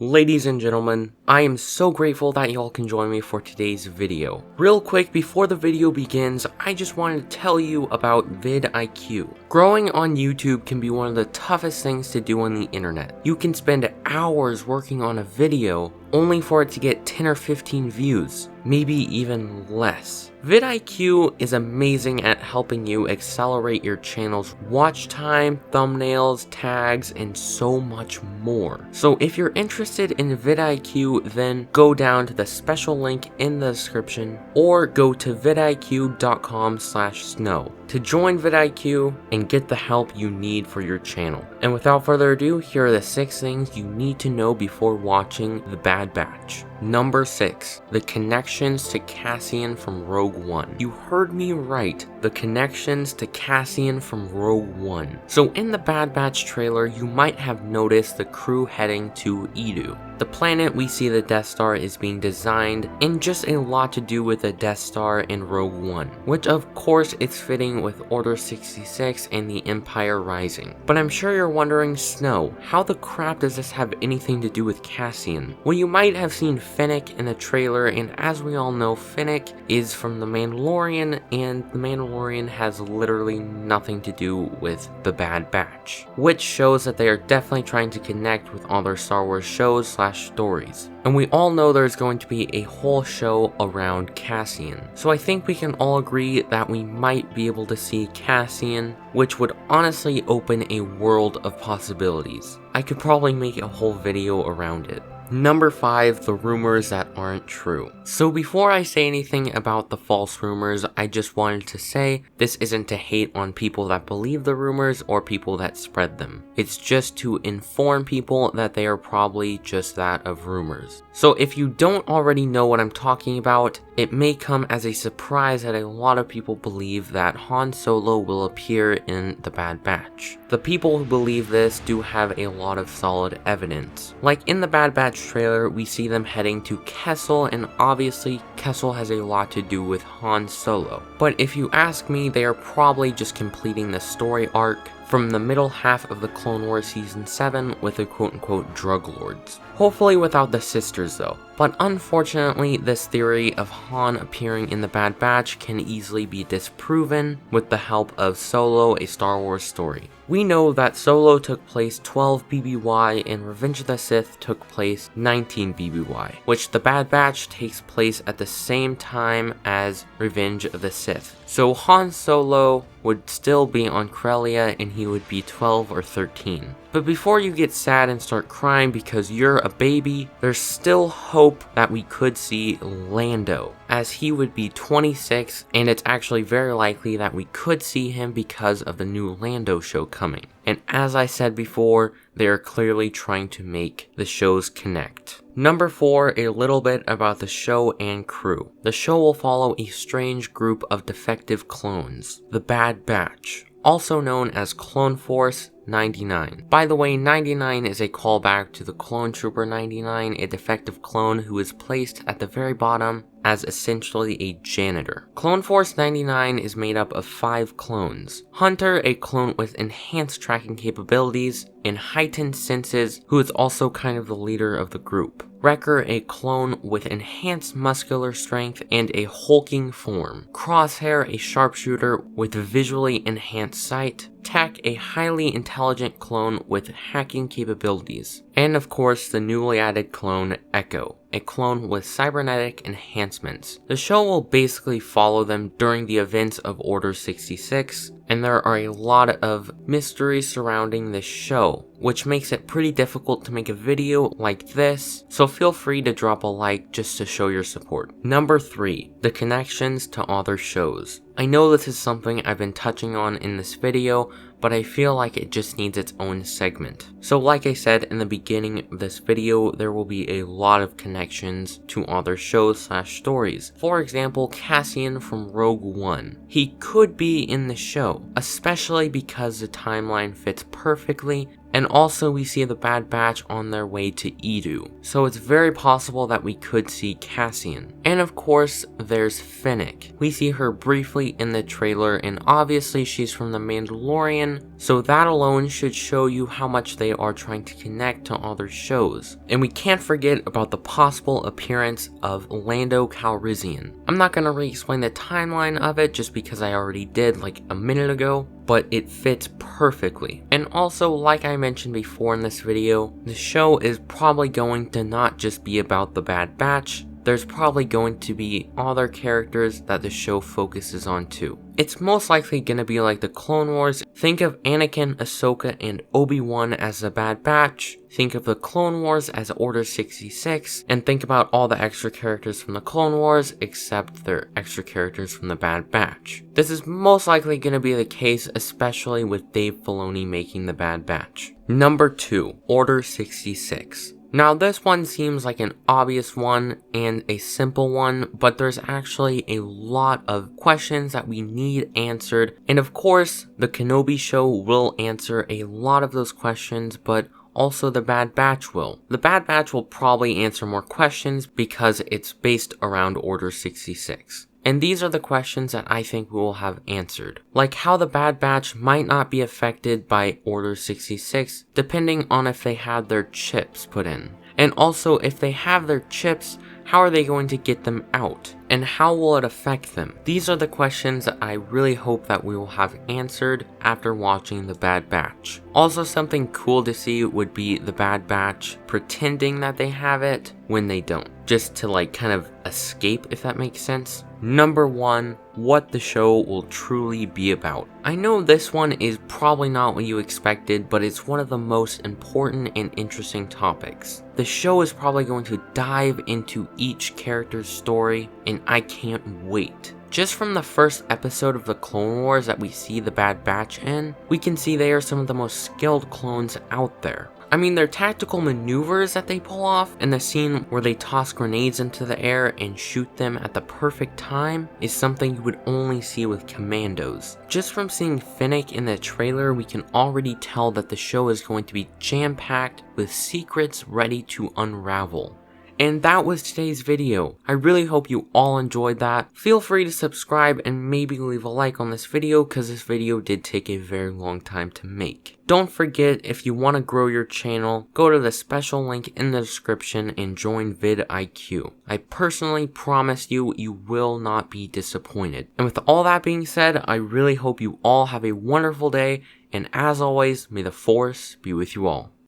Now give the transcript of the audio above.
Ladies and gentlemen, I am so grateful that y'all can join me for today's video. Real quick, before the video begins, I just wanted to tell you about Vid Iq. Growing on YouTube can be one of the toughest things to do on the internet. You can spend hours working on a video only for it to get 10 or 15 views, maybe even less. Vid Iq is amazing at helping you accelerate your channel's watch time, thumbnails, tags, and so much more. So if you're interested in Vid Iq, then go down to the special link in the description or go to vidiq.com/snow to join Vid Iq and get the help you need for your channel. And without further ado, here are the 6 things you need to know before watching The Bad Batch. Number 6. The connections to Cassian from Rogue One. You heard me right, the connections to Cassian from Rogue One. So in the Bad Batch trailer, you might have noticed the crew heading to Edu. The planet we see the Death Star is being designed, and just a lot to do with the Death Star in Rogue One, which of course is fitting with Order 66 and the Empire Rising. But I'm sure you're wondering, Snow, how the crap does this have anything to do with Cassian? Well, you might have seen Fennec in the trailer, and as we all know, Fennec is from The Mandalorian, and The Mandalorian has literally nothing to do with the Bad Batch, which shows that they are definitely trying to connect with other Star Wars shows / stories. And we all know there's going to be a whole show around Cassian. So I think we can all agree that we might be able to see Cassian, which would honestly open a world of possibilities. I could probably make a whole video around it. Number 5, the rumors that aren't true. So before I say anything about the false rumors, I just wanted to say this isn't to hate on people that believe the rumors or people that spread them. It's just to inform people that they are probably just that of rumors. So if you don't already know what I'm talking about, it may come as a surprise that a lot of people believe that Han Solo will appear in The Bad Batch. The people who believe this do have a lot of solid evidence. Like in the Bad Batch trailer, we see them heading to Kessel, and obviously Kessel has a lot to do with Han Solo. But if you ask me, they are probably just completing the story arc from the middle half of the Clone Wars Season 7 with the quote-unquote drug lords. Hopefully without the sisters though. But unfortunately, this theory of Han appearing in the Bad Batch can easily be disproven with the help of Solo: A Star Wars Story. We know that Solo took place 12 BBY and Revenge of the Sith took place 19 BBY, which the Bad Batch takes place at the same time as Revenge of the Sith. So Han Solo would still be on Corellia and he would be 12 or 13. But before you get sad and start crying because you're a baby, there's still hope that we could see Lando, as he would be 26, and it's actually very likely that we could see him because of the new Lando show coming. And as I said before, they are clearly trying to make the shows connect. Number 4, a little bit about the show and crew. The show will follow a strange group of defective clones, the Bad Batch, also known as Clone Force 99. By the way, 99 is a callback to the Clone Trooper 99, a defective clone who is placed at the very bottom as essentially a janitor. Clone Force 99 is made up of 5 clones. Hunter, a clone with enhanced tracking capabilities and heightened senses, who is also kind of the leader of the group. Wrecker, a clone with enhanced muscular strength and a hulking form. Crosshair, a sharpshooter with visually enhanced sight. Tech, a highly intelligent clone with hacking capabilities. And of course, the newly added clone, Echo, a clone with cybernetic enhancements. The show will basically follow them during the events of Order 66, and there are a lot of mysteries surrounding this show, which makes it pretty difficult to make a video like this, so feel free to drop a like just to show your support. Number 3, the connections to other shows. I know this is something I've been touching on in this video, but I feel like it just needs its own segment. So like I said in the beginning of this video, there will be a lot of connections to other shows / stories. For example, Cassian from Rogue One. He could be in the show, especially because the timeline fits perfectly, and also we see the Bad Batch on their way to Edu, so it's very possible that we could see Cassian. And of course, there's Fennec. We see her briefly in the trailer, and obviously she's from The Mandalorian, So that alone should show you how much they are trying to connect to other shows. And we can't forget about the possible appearance of Lando Calrissian. I'm not going to re-explain the timeline of it just because I already did like a minute ago, but it fits perfectly. And also, like I mentioned before in this video, the show is probably going to not just be about the Bad Batch. There's probably going to be other characters that the show focuses on too. It's most likely going to be like the Clone Wars. Think of Anakin, Ahsoka, and Obi-Wan as the Bad Batch. Think of the Clone Wars as Order 66. And think about all the extra characters from the Clone Wars except their extra characters from the Bad Batch. This is most likely going to be the case, especially with Dave Filoni making the Bad Batch. Number 2, Order 66. Now this one seems like an obvious one and a simple one, but there's actually a lot of questions that we need answered. And of course, the Kenobi show will answer a lot of those questions, but also the Bad Batch will. The Bad Batch will probably answer more questions because it's based around Order 66. And these are the questions that I think we will have answered. Like how the Bad Batch might not be affected by Order 66 depending on if they had their chips put in. And also if they have their chips, how are they going to get them out? And how will it affect them? These are the questions that I really hope that we will have answered after watching the Bad Batch. Also, something cool to see would be the Bad Batch pretending that they have it when they don't. Just to like kind of escape, if that makes sense. Number 1, what the show will truly be about. I know this one is probably not what you expected, but it's one of the most important and interesting topics. The show is probably going to dive into each character's story, and I can't wait. Just from the first episode of the Clone Wars that we see the Bad Batch in, we can see they are some of the most skilled clones out there. I mean, their tactical maneuvers that they pull off, and the scene where they toss grenades into the air and shoot them at the perfect time is something you would only see with commandos. Just from seeing Finnick in the trailer, we can already tell that the show is going to be jam-packed with secrets ready to unravel. And that was today's video. I really hope you all enjoyed that. Feel free to subscribe and maybe leave a like on this video because this video did take a very long time to make. Don't forget, if you want to grow your channel, go to the special link in the description and join Vid Iq. I personally promise you, you will not be disappointed. And with all that being said, I really hope you all have a wonderful day, and as always, may the Force be with you all.